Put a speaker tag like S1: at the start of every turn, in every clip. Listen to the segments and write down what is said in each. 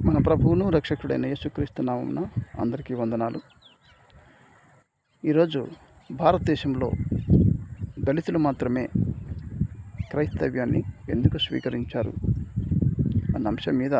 S1: మన ప్రభువును రక్షకుడైన యేసుక్రీస్తు నామమున అందరికీ వందనాలు. ఈరోజు భారతదేశంలో దళితులు మాత్రమే క్రైస్తవ్యాన్ని ఎందుకు స్వీకరించారు అన్న అంశం మీద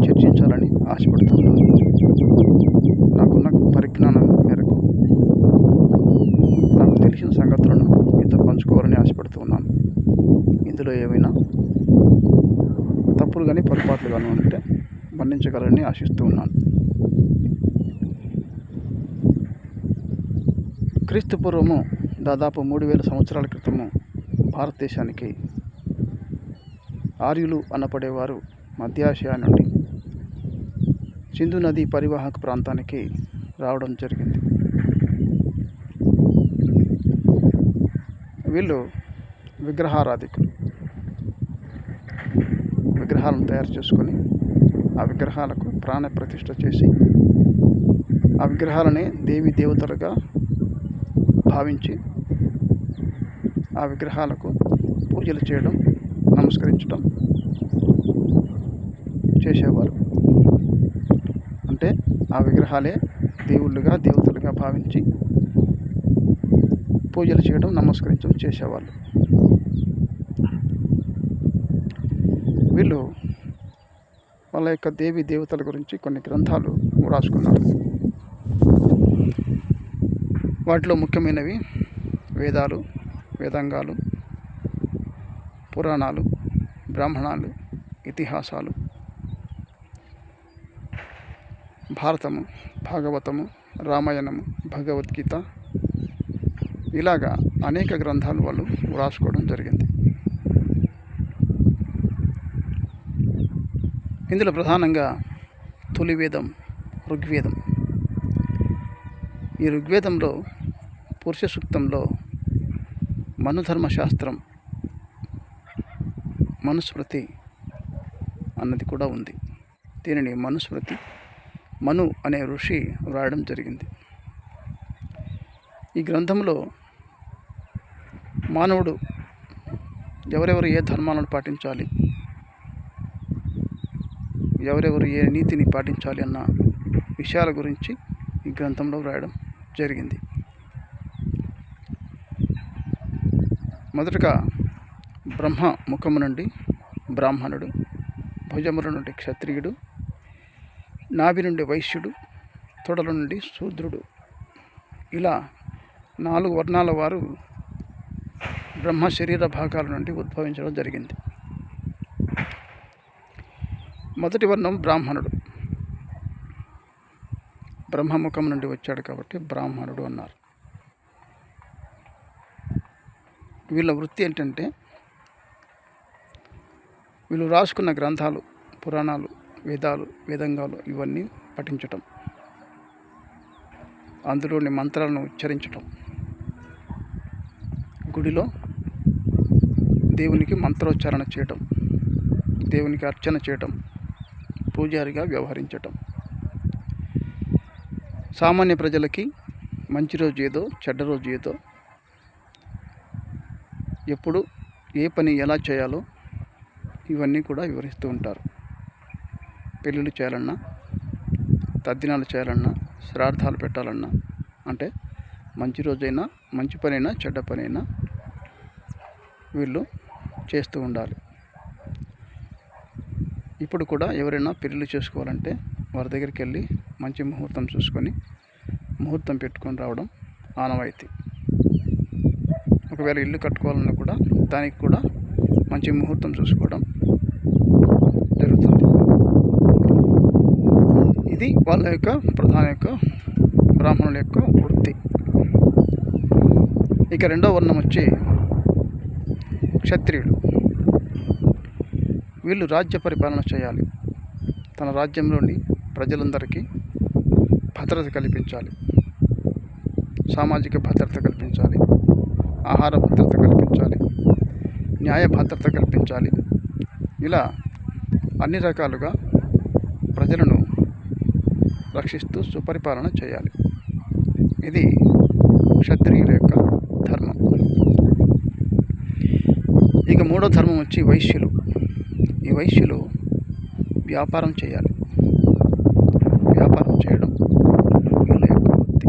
S1: చర్చించాలని ఆశపడుతున్నాను. నాకున్న పరిజ్ఞానం మేరకు నాకు తెలిసిన సంగతులను మీతో పంచుకోవాలని ఆశపడుతున్నాను. ఇందులో ఏమైనా తప్పులు కానీ పొరపాట్లు కానీ ఉంటే మన్నించగలరని ఆశిస్తూ ఉన్నాను. క్రీస్తు పూర్వము దాదాపు 3000 సంవత్సరాల క్రితము భారతదేశానికి ఆర్యులు అనపడేవారు మధ్య ఆసియా నుండి సింధు నది పరివాహక ప్రాంతానికి రావడం జరిగింది. వీళ్ళు విగ్రహారాధికులు. విగ్రహాలను తయారు చేసుకొని ఆ విగ్రహాలకు ప్రాణ ప్రతిష్ఠ చేసి ఆ విగ్రహాలనే దేవి దేవతలుగా భావించి ఆ విగ్రహాలకు పూజలు చేయడం, నమస్కరించడం చేసేవారు. అంటే ఆ విగ్రహాలే దేవుళ్ళుగా దేవతలుగా భావించి పూజలు చేయడం, నమస్కరించడం చేసేవాళ్ళు. వీళ్ళు వాళ్ళ యొక్క దేవి దేవతల గురించి కొన్ని గ్రంథాలు రాసుకున్నారు. వాటిలో ముఖ్యమైనవి వేదాలు, వేదాంగాలు, పురాణాలు, బ్రాహ్మణాలు, ఇతిహాసాలు, భారతము, భాగవతము, రామాయణము, భగవద్గీత, ఇలాగా అనేక గ్రంథాలు వాళ్ళు రాసుకోవడం జరిగింది. ఇందులో ప్రధానంగా తొలి వేదం ఋగ్వేదం. ఈ ఋగ్వేదంలో పురుష సూక్తంలో మనుధర్మశాస్త్రం, మనుస్మృతి అన్నది కూడా ఉంది. దీనిని మనుస్మృతి, మను అనే ఋషి వ్రాయడం జరిగింది. ఈ గ్రంథంలో మానవుడు ఎవరెవరు ఏ ధర్మాలను పాటించాలి, ఎవరెవరు ఏ నీతిని పాటించాలి అన్న విషయాల గురించి ఈ గ్రంథంలో వ్రాయడం జరిగింది. మొదటగా బ్రహ్మ ముఖము నుండి బ్రాహ్మణుడు, భుజముల నుండి క్షత్రియుడు, నాభి నుండి వైశ్యుడు, తొడల నుండి శూద్రుడు, ఇలా 4 వర్ణాల వారు బ్రహ్మ శరీర భాగాల నుండి ఉద్భవించడం జరిగింది. మొదటి వర్ణం బ్రాహ్మణుడు. బ్రహ్మముఖం నుండి వచ్చాడు కాబట్టి బ్రాహ్మణుడు అన్నారు. వీళ్ళ వృత్తి ఏంటంటే వీళ్ళు రాసుకున్న గ్రంథాలు, పురాణాలు, వేదాలు, వేదంగాలు ఇవన్నీ పఠించటం, అందులోని మంత్రాలను ఉచ్చరించటం, గుడిలో దేవునికి మంత్రోచ్చారణ చేయటం, దేవునికి అర్చన చేయటం, పూజారిగా వ్యవహరించటం, సామాన్య ప్రజలకి మంచి రోజు ఏదో చెడ్డ రోజు ఏదో, ఎప్పుడు ఏ పని ఎలా చేయాలో ఇవన్నీ కూడా వివరిస్తూ ఉంటారు. పెళ్ళిళ్ళు చేయాలన్నా, తద్దినాలు చేయాలన్నా, శ్రాద్ధాలు పెట్టాలన్నా, అంటే మంచి రోజైనా, మంచి పనైనా, చెడ్డ పనైనా వీళ్ళు చేస్తూ ఉండాలి. ఇప్పుడు కూడా ఎవరైనా పెళ్ళిళ్ళు చేసుకోవాలంటే వారి దగ్గరికి వెళ్ళి మంచి ముహూర్తం చూసుకొని ముహూర్తం పెట్టుకొని రావడం ఆనవాయితీ. ఒకవేళ ఇల్లు కట్టుకోవాలన్నా కూడా దానికి కూడా మంచి ముహూర్తం చూసుకోవడం జరుగుతుంది. ఇది వాళ్ళ యొక్క ప్రధాన బ్రాహ్మణుల యొక్క వృత్తి. ఇక రెండవ వర్ణం వచ్చి క్షత్రియుడు. వీళ్ళు రాజ్య పరిపాలన చేయాలి. తన రాజ్యంలోని ప్రజలందరికీ భద్రత కల్పించాలి, సామాజిక భద్రత కల్పించాలి, ఆహార భద్రత కల్పించాలి, న్యాయ భద్రత కల్పించాలి. ఇలా అన్ని రకాలుగా ప్రజలను రక్షిస్తూ సుపరిపాలన చేయాలి. ఇది క్షత్రియుల యొక్క ధర్మం. ఇక మూడో ధర్మం వచ్చి వైశ్యులు. ఈ వైశ్యులు వ్యాపారం చేయాలి. వ్యాపారం చేయడం వీళ్ళ యొక్క వృత్తి.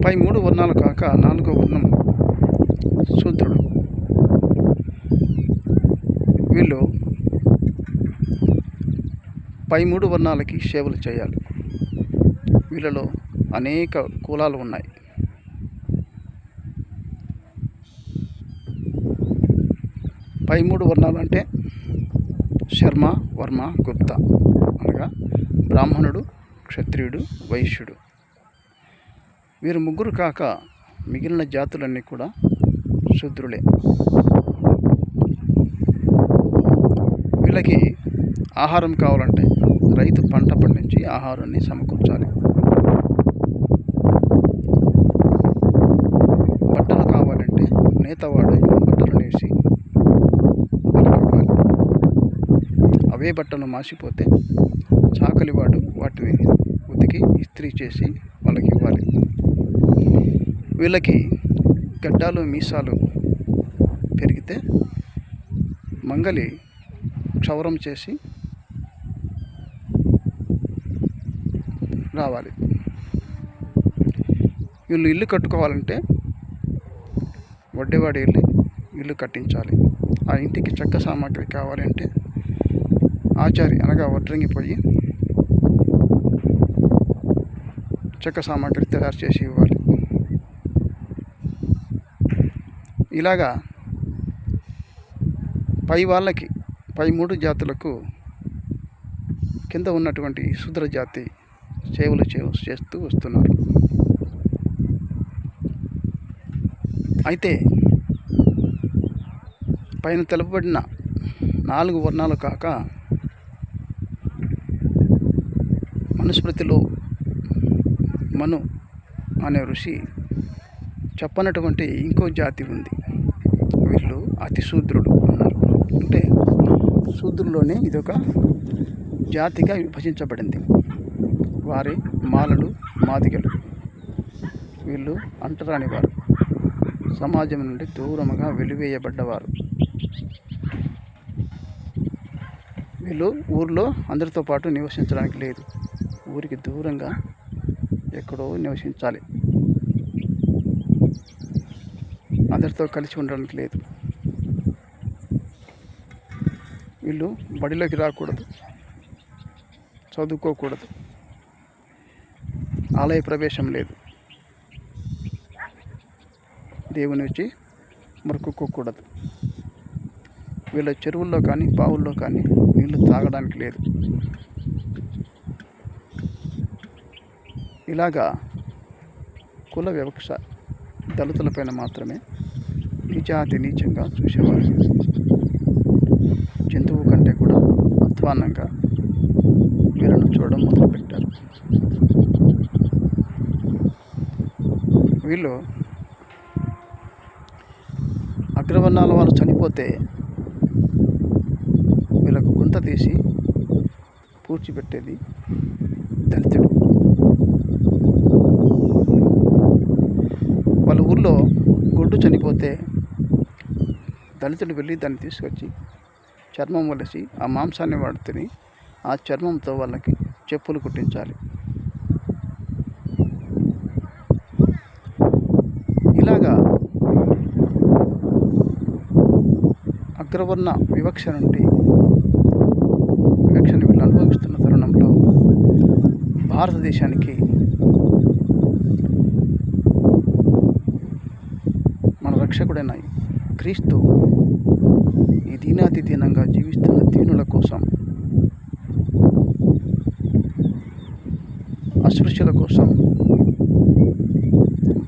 S1: పై 3 వర్ణాలు కాక 4వ వర్ణం శూద్రుడు. వీళ్ళు పై 3 వర్ణాలకి సేవలు చేయాలి. వీళ్ళలో అనేక కులాలు ఉన్నాయి. పై 3 వర్ణాలు అంటే శర్మ, వర్మ, గుప్త అనగా బ్రాహ్మణుడు, క్షత్రియుడు, వైశ్యుడు. వీరు ముగ్గురు కాక మిగిలిన జాతులన్నీ కూడా శూద్రులే. వీళ్ళకి ఆహారం కావాలంటే రైతు పంట పండించి ఆహారాన్ని సమకూర్చాలి. బట్టలు కావాలంటే నేతవాడు బట్టలు నేసి వాళ్ళకి ఇవ్వాలి. అవే బట్టలు మాసిపోతే చాకలివాడు వాటిని ఉతికి ఇస్త్రీ చేసి వాళ్ళకి ఇవ్వాలి. వీళ్ళకి గడ్డాలు మీసాలు పెరిగితే మంగలి క్షౌరం చేసి రావాలి. వీళ్ళు ఇల్లు కట్టుకోవాలంటే వడ్డేవాడి వెళ్ళి ఇల్లు కట్టించాలి. ఆ ఇంటికి చెక్క సామాగ్రి కావాలంటే ఆచారి అనగా వడ్రంగిపోయి చెక్క సామాగ్రి తయారు చేసి ఇవ్వాలి. ఇలాగా పై వాళ్ళకి, పై 3 జాతులకు కింద ఉన్నటువంటి శూద్ర జాతి సేవలు చేస్తూ వస్తున్నారు. అయితే పైన తెలుపబడిన 4 వర్ణాలు కాక మనుస్మృతిలో మను అనే ఋషి చెప్పనటువంటి ఇంకో జాతి ఉంది. వీళ్ళు అతి శూద్రుడు అన్నారు. అంటే శూద్రుల్లోనే ఇదొక జాతిగా విభజించబడింది. వారి మాలలు, మాదిగలు. వీళ్ళు అంటరాని వారు, సమాజం నుండి దూరముగా వెలివేయబడ్డవారు. వీళ్ళు ఊర్లో అందరితో పాటు నివసించడానికి లేదు. ఊరికి దూరంగా ఎక్కడో నివసించాలి. అందరితో కలిసి ఉండడానికి లేదు. వీళ్ళు బడిలోకి రాకూడదు, చదువుకోకూడదు, ఆలయ ప్రవేశం లేదు, దేవుని వచ్చి మొక్కుకోకూడదు. వీళ్ళ చెరువుల్లో కానీ బావుల్లో కానీ నీళ్లు తాగడానికి లేదు. ఇలాగా కుల వివక్ష దళితులపైన మాత్రమే నీచాతి నీచంగా చూసేవారు. జంతువు కంటే కూడా అధ్వాన్నంగా వీళ్ళను చూడడం మొదలుపెట్టారు. వీళ్ళు అగ్రవర్ణాల వాళ్ళు చనిపోతే వీళ్ళకు గుంత తీసి పూడ్చిపెట్టేది దళితుడు. వాళ్ళ ఊళ్ళో గొడ్డు చనిపోతే దళితుడు వెళ్ళి దాన్ని తీసుకొచ్చి చర్మం వలిసి ఆ మాంసాన్ని వాడుకొని ఆ చర్మంతో వాళ్ళకి చెప్పులు కుట్టించాలి. ఇలాగా అగ్రవర్ణ వివక్షను వీళ్ళు అనుభవిస్తున్న తరుణంలో భారతదేశానికి మన రక్షకుడైన క్రీస్తు ఈ దీనాతి దీనంగా జీవిస్తున్న దీనుల కోసం, అస్పృశ్యుల కోసం,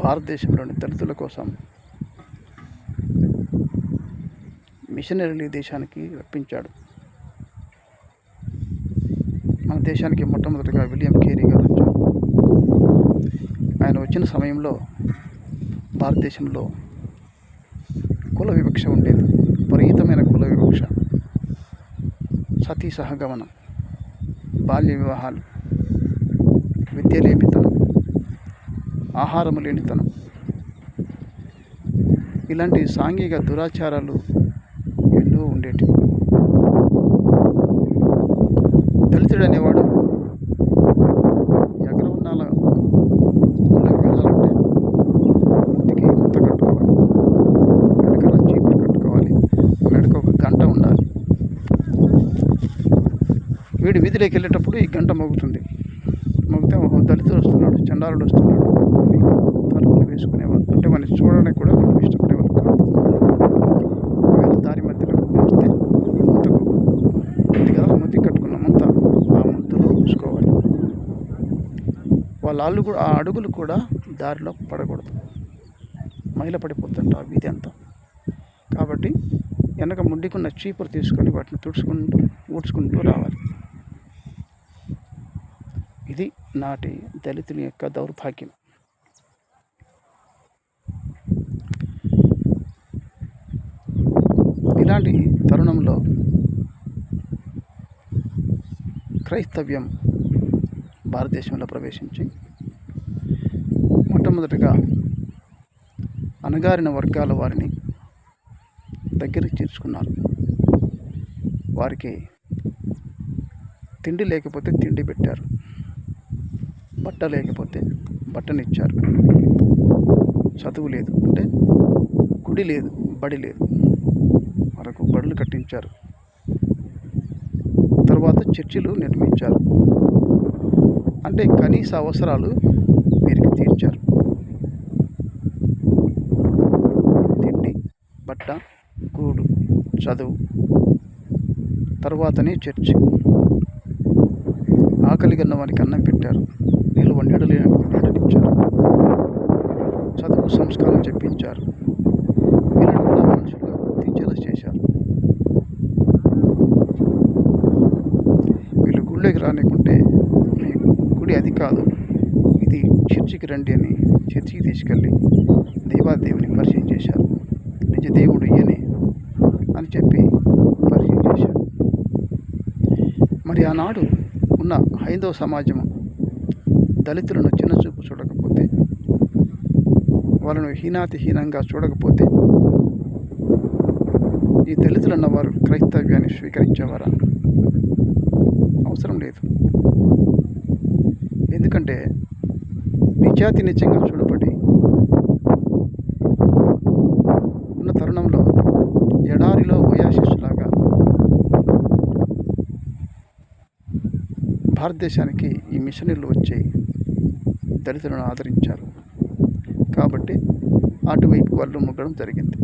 S1: భారతదేశంలోని దళితుల కోసం మిషనరీలు దేశానికి రప్పించాడు. మన దేశానికి మొట్టమొదటిగా విలియం కేరీ గారు వచ్చారు. ఆయన వచ్చిన సమయంలో భారతదేశంలో కుల వివక్ష ఉండేది. విపరీతమైన కుల వివక్ష, సతీ సహగమనం, బాల్య వివాహాలు, విద్య లేమితనం, ఆహారము లేనితనం, ఇలాంటి సాంఘిక దురాచారాలు ఎన్నో ఉండేటివి. దళితుడు అనేవాడు ఈ అగ్రవర్ణాల ఊళ్ళోకి వెళ్ళాలంటే మూతికి ముద్ద కట్టుకోవాలి, వెనకాల చీపురు కట్టుకోవాలి, మెడకు ఒక గంట ఉండాలి. వీడు వీధిలోకి వెళ్ళేటప్పుడు ఈ గంట మోగుతుంది. మోగితే ఒక దళితుడు వస్తున్నాడు, చండాలుడు వస్తున్నాడు అని తలుపులు వేసుకునేవాళ్ళు. అంటే మనకి చూడడానికి కూడా మనం ఇష్టపడేవాళ్ళు కాదు. ఒకవేళ దారి మధ్యలో వస్తే ముంతకు ఉంది కదా, ముద్ది కట్టుకున్న ముంత, ఆ ముంతలో చూసుకోవాలి. వాళ్ళ ఆ అడుగులు కూడా దారిలో పడకూడదు, మైల పడిపోతుంట ఆ వీధి అంతా. కాబట్టి వెనక ముడ్డికున్న చీపురు తీసుకొని వాటిని ఊడ్చుకుంటూ రావాలి. ఇది నాటి దళితుని యొక్క దౌర్భాగ్యం. ఇలాంటి తరుణంలో క్రైస్తవ్యం భారతదేశంలో ప్రవేశించి మొట్టమొదటిగా అణగారిన వర్గాల వారిని దగ్గరికి చేర్చుకున్నారు. వారికి తిండి లేకపోతే తిండి పెట్టారు, బట్ట లేకపోతే బట్టనిచ్చారు. చదువు లేదు అంటే గుడి లేదు, బడి లేదు, మనకు బడులు కట్టించారు. తర్వాత చర్చిలు నిర్మించారు. అంటే కనీస అవసరాలు వీరికి తీర్చారు. తిండి, బట్ట, గూడు, చదువు, తర్వాతనే చర్చి. ఆకలి కన్న వారికి అన్నం పెట్టారు, నిలువ నీడనిచ్చారు, చదువు సంస్కారం చెప్పించారు. వీళ్ళని కూడా మనుషులుగా గుర్తించేలా చేశారు. వీళ్ళు గుళ్ళోకి రానికుంటే మీ గుడి అది కాదు, ఇది చర్చికి రండి అని చర్చికి తీసుకెళ్ళి దేవాదేవుని పరిచయం చేశారు. నిజ దేవుడు ఈయనే అని చెప్పి పరిచయం చేశారు. మరి ఆనాడు ఉన్న హైందవ సమాజం దళితులను చిన్నచూపు చూడకపోతే, వాళ్ళను హీనంగా చూడకపోతే ఈ దళితులు అన్నవారు క్రైస్తవ్యాన్ని స్వీకరించేవారా? అవసరం లేదు. ఎందుకంటే నిత్యంగా చూడబడి ఉన్న తరుణంలో ఎడారిలో ఓయాసిస్లాగా భారతదేశానికి ఈ మిషనరీలు వచ్చి దళితులను ఆదరించారు. కాబట్టి అటువైపు వాళ్ళు మొగ్గడం జరిగింది.